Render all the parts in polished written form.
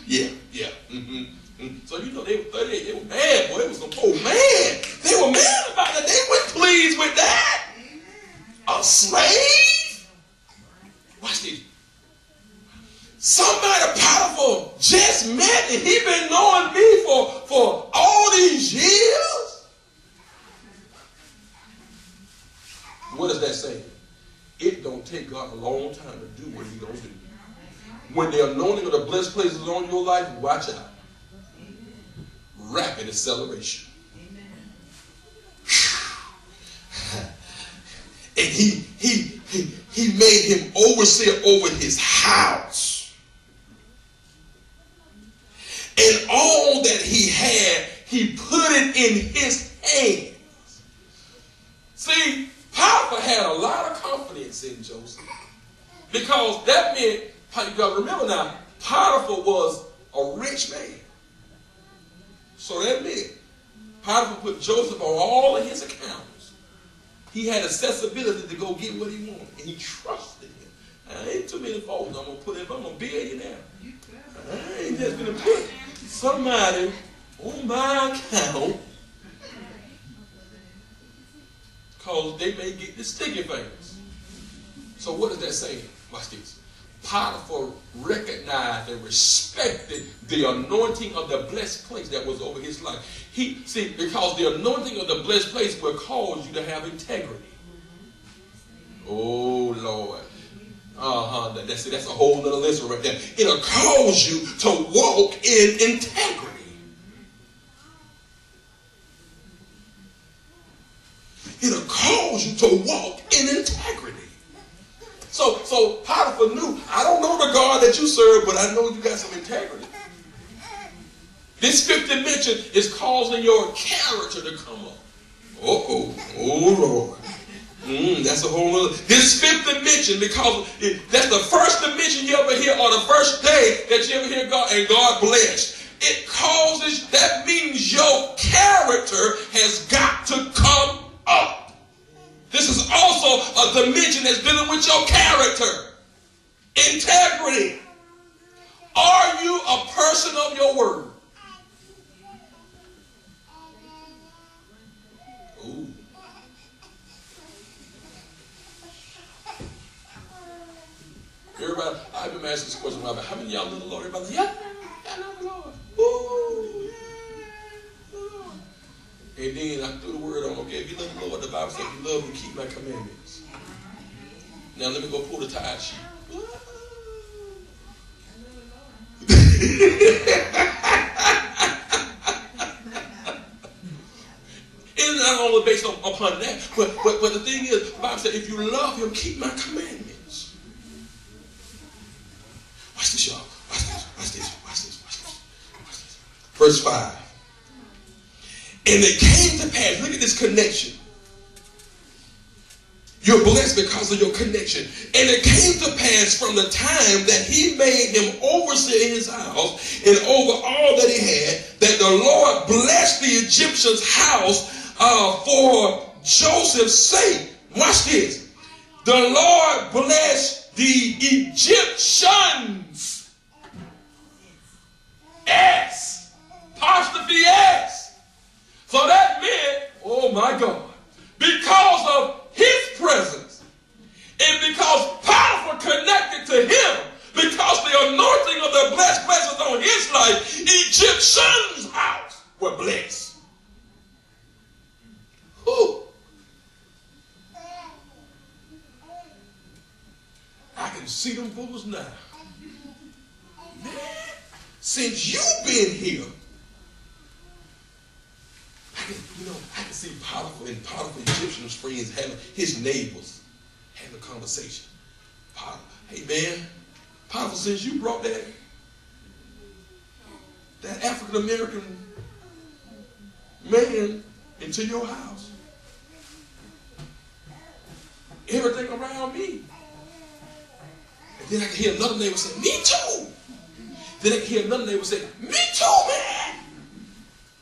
Yeah. So you know they were 38. They were mad, boy. It was some poor man. They were mad about that. They weren't pleased with that. A slave? Watch this. Somebody Potiphar just met and he been knowing me for all these years. What does that say? It don't take God a long time to do what he don't do. When the anointing of the blessed places on your life, watch out. Rapid acceleration. And he made him overseer over his house. And all that he had, he put it in his hands. See, Potiphar had a lot of confidence in Joseph. Because that meant, you got to remember now, Potiphar was a rich man. So that meant Potiphar put Joseph on all of his accounts. He had accessibility to go get what he wanted. And he trusted him. I ain't too many folks I'm going to put if I'm a billionaire. I ain't just going to put somebody on my account because they may get the sticky fingers. So what is that saying? Watch this. Potiphar recognized and respected the anointing of the blessed place that was over his life. Because the anointing of the blessed place will cause you to have integrity. Oh, Lord. That's a whole other lesson right there. It'll cause you to walk in integrity. It'll cause you to walk in integrity. So Potiphar knew, I don't know the God that you serve, but I know you got some integrity. This fifth dimension is causing your character to come up. Oh Lord. That's a whole other. This fifth dimension, because that's the first dimension you ever hear, or the first day that you ever hear God, and God bless. It causes, that means your character has got to come up. This is also a dimension that's dealing with your character. Integrity. Are you a person of your word? Ooh. Everybody, I've been asking this question about how many of y'all know the Lord? Everybody, yeah, I know the Lord. Ooh. And then I threw the word on, okay, if you love the Lord, the Bible says you love him, keep my commandments. Now let me go pull the tithe sheet. It's not only based upon that, but the thing is, the Bible says if you love him, keep my commandments. Watch this, y'all. Watch this. Verse 5. And it came to pass, look at this connection. You're blessed because of your connection. And it came to pass from the time that he made him overseer in his house and over all that he had, that the Lord blessed the Egyptian's house for Joseph's sake. Watch this. The Lord blessed the Egyptians. S. Apostrophe S. So that meant, oh my God, because of his presence and because Potiphar connected to him, because the anointing of the blessed blessings on his life, Egyptians' house were blessed. Whew. I can see them fools now. Man, since you've been here, I can see Potiphar and Potiphar Egyptian's friends having, his neighbors having a conversation. Potiphar, hey man, Potiphar, since you brought that African American man into your house, everything around me. And then I can hear another neighbor say, me too. Then I can hear another neighbor say, me too, man.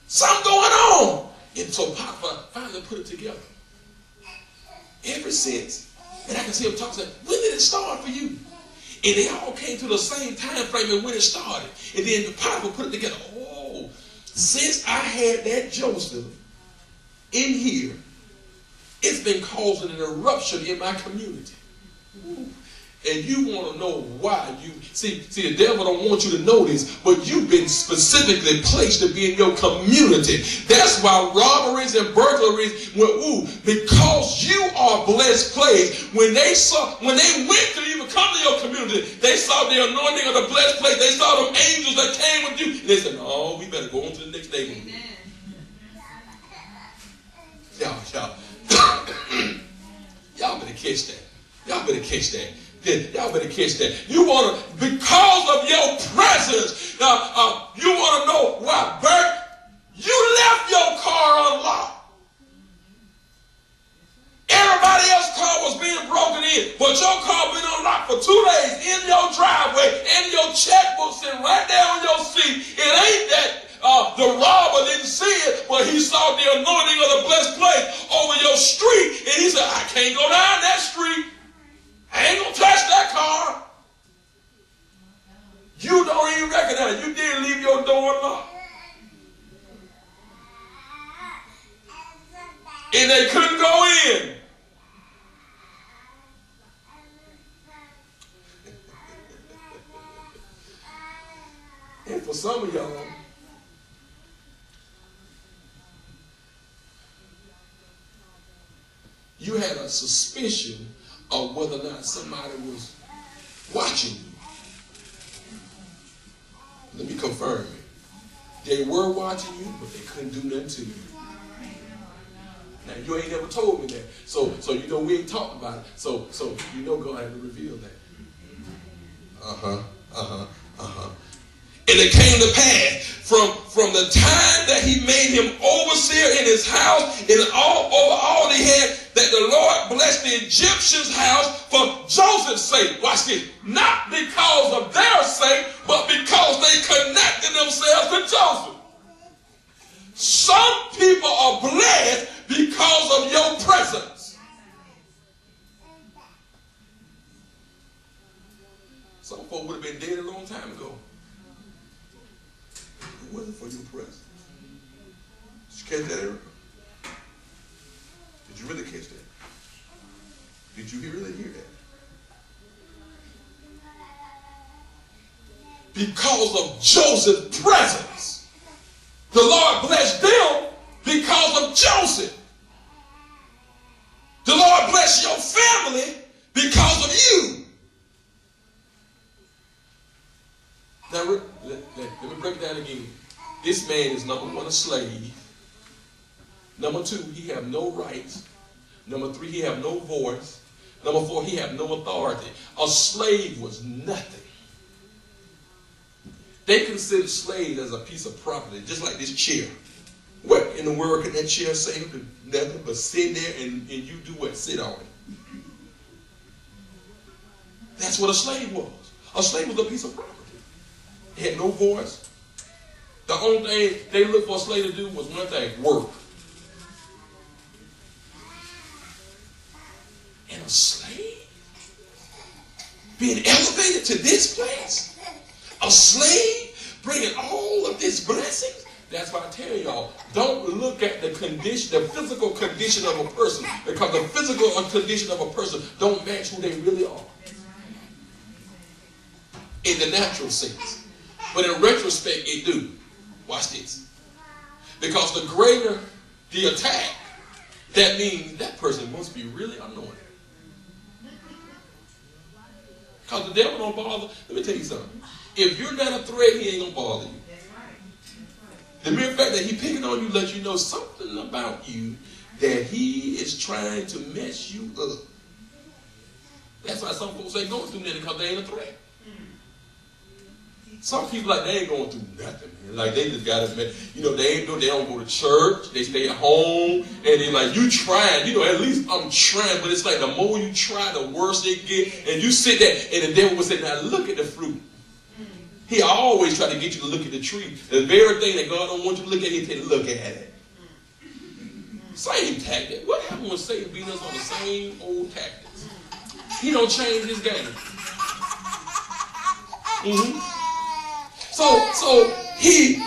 Something going on. And so Potiphar finally put it together. Ever since, and I can see him talking, when did it start for you? And they all came to the same time frame and when it started. And then the Potiphar put it together. Oh, since I had that Joseph in here, it's been causing an eruption in my community. Ooh. And you want to know why. See, the devil don't want you to know this, but you've been specifically placed to be in your community. That's why robberies and burglaries because you are a blessed place. When they went to even come to your community, they saw the anointing of the blessed place. They saw them angels that came with you. And they said, "Oh, we better go on to the next day." Y'all better catch that. Y'all better catch that. Y'all better catch that. You want to, because of your presence, you want to know why, Bert, you left your car unlocked. Everybody else's car was being broken in, but your car been unlocked for 2 days in your driveway, and your checkbook sitting right there on your seat. It ain't that the robber didn't see it, but he saw the anointing of the blessed place over your street, and he said, "I can't go down that street. I ain't gonna touch that car." You don't even recognize it. You didn't leave your door unlocked. And they couldn't go in. And for some of y'all, you had a suspicion of whether or not somebody was watching you. Let me confirm it. They were watching you, but they couldn't do nothing to you. Now, you ain't never told me that. So you know we ain't talking about it. So you know God had to reveal that. And it came to pass from the time that he made him overseer in his house and over all he had, that the Lord blessed the Egyptian's house for Joseph's sake. Watch this. Not because of their sake, but because they connected themselves to Joseph. Some people are blessed because of your presence. Some folks would have been dead a long time ago. It wasn't for your presence. Did you catch that, Erica? Did you really catch that? Did you really hear that? Because of Joseph's presence, the Lord blessed them because of Joseph. The Lord bless your family because of you. Now, let me break it down again. This man is, number one, a slave. Number two, he have no rights. Number three, he have no voice. Number four, he have no authority. A slave was nothing. They considered slaves as a piece of property, just like this chair. What in the world can that chair say? Nothing but sit there and you do what? Sit on it. That's what a slave was. A slave was a piece of property. It had no voice. The only thing they looked for a slave to do was one thing: work. And a slave being elevated to this place, a slave bringing all of these blessings. That's why I tell y'all, don't look at the condition, the physical condition of a person, because the physical condition of a person don't match who they really are in the natural sense. But in retrospect, it do. Watch this. Because the greater the attack, that means that person must be really anointed. Because the devil don't bother. Let me tell you something. If you're not a threat, he ain't going to bother you. The mere fact that he picking on you lets you know something about you that he is trying to mess you up. That's why some folks ain't going through nothing, because they ain't a threat. Some people like they ain't going through nothing, man. Like they just got to, they don't go to church, they stay at home, and they like, you trying, at least I'm trying, but it's like the more you try, the worse it get. And you sit there, and the devil will say, now look at the fruit. He always try to get you to look at the tree. The very thing that God don't want you to look at, he'll tell you to look at it. Same tactic. What happened when Satan beat us on the same old tactics? He don't change his game. So he